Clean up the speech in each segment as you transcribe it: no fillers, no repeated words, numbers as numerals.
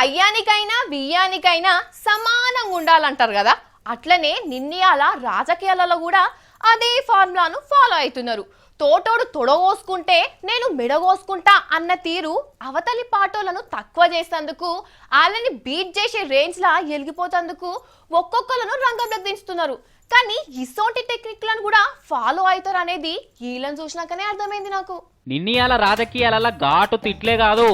కయ్యానికైనా బియ్యానికైనా సమానంగా ఉండాలంటారు కదా. అట్లనే నిన్నయాల రాజకీయాలలో కూడా అదే ఫార్ములాను ఫాలో అవుతున్నారు. తోటోడు తొడగోసుకుంటే నేను మెడగోసుకుంటా అన్న తీరు అవతలి పాటోలను తక్కువ చేసేందుకు, వాళ్ళని బీట్ చేసే రేంజ్లా ఎలిగిపోతేందుకు ఒక్కొక్కలను రంగంలోకి దించుతున్నారు. కానీ ఇసోంటి టెక్నిక్లను కూడా ఫాలో అవుతారు అనేది వీళ్ళని చూసినాకనే అర్థమైంది నాకు. నిన్నయాల రాజకీయాల ఘాటు తిట్లే కాదు,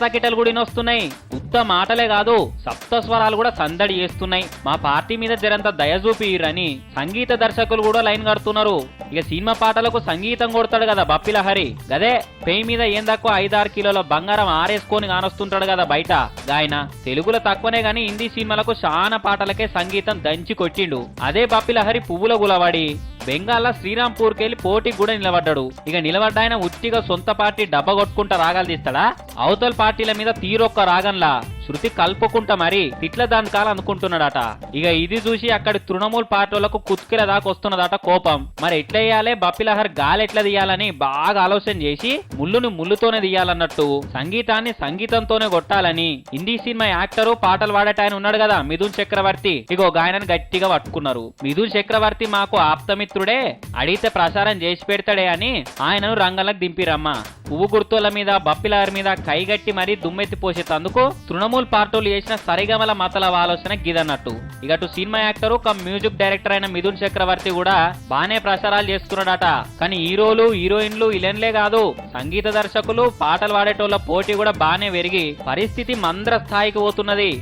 తకిటలు కూడా వస్తున్నాయి. ఉత్త మాటలే కాదు, సప్త స్వరాలు కూడా సందడి చేస్తున్నాయి. మా పార్టీ మీద జరంత దయ చూపిరని సంగీత దర్శకులు కూడా లైన్ కడుతున్నారు. ఇక సినిమా పాటలకు సంగీతం కొడతాడు కదా బప్పిల హరి, గదే పెయి మీద ఏం తక్కువ 5-6 కిలోల బంగారం ఆరేసుకొని కానొస్తుంటాడు కదా బయట గాయన. తెలుగులో తక్కువనే గాని హిందీ సినిమాలకు చాలా పాటలకే సంగీతం దంచి కొట్టిండు. అదే బప్పిల హరి పువ్వుల గులవాడి బెంగాల్ శ్రీరాంపూర్కి వెళ్ళి పోటీకి కూడా నిలబడ్డాడు. ఇక నిలబడ్డాయన ఉట్టిగా సొంత పార్టీ డబ్బ కొట్టుకుంటా రాగాలు తీస్తాడా? అవతల పార్టీల మీద తీరొక్క రాగంలా శృతి కలుపుకుంటా మరి తిట్ల దాని కాలం అనుకుంటున్నాడట. ఇక ఇది చూసి అక్కడి తృణమూల్ పార్టీలకు కుత్కిల దాకా వస్తున్నదట కోపం. మరి ఎట్లా వేయాలి, బప్పిలహర్ గాలి ఎట్లా తీయాలని బాగా ఆలోచన చేసి ముళ్ళుని ముళ్ళుతోనే తీయాలన్నట్టు సంగీతాన్ని సంగీతంతోనే కొట్టాలని హిందీ సినిమా యాక్టరు పాటలు పాడేటాయన ఉన్నాడు కదా మిథున్ చక్రవర్తి, ఇగో గాయనని గట్టిగా పట్టుకున్నారు. మిథున్ చక్రవర్తి మాకు ఆప్తమిత్రుడే, అడిగితే ప్రసారం చేసి పెడతాడే అని ఆయనను రంగంలోకి దింపిరమ్మా. పువ్వు గుర్తుల మీద బప్పిలహర్ మీద కైగట్టి మరీ దుమ్మెత్తి పోసేందుకు తృణమూల్ పార్టీలు చేసిన సరిగమల మతల ఆలోచన గిదన్నట్టు. ఇగటు cinema actor cum music director అయిన మిథున్ చక్రవర్తి కూడా బానే ప్రసారాలు చేస్తున్నాడట. కానీ హీరోలు హీరోయిన్లు ఇలెన్లే కాదు, సంగీత దర్శకులు పాటలు పాడేటోళ్ల పోటీ కూడా బానే పెరిగి పరిస్థితి మంద్ర స్థాయికి పోతున్నది.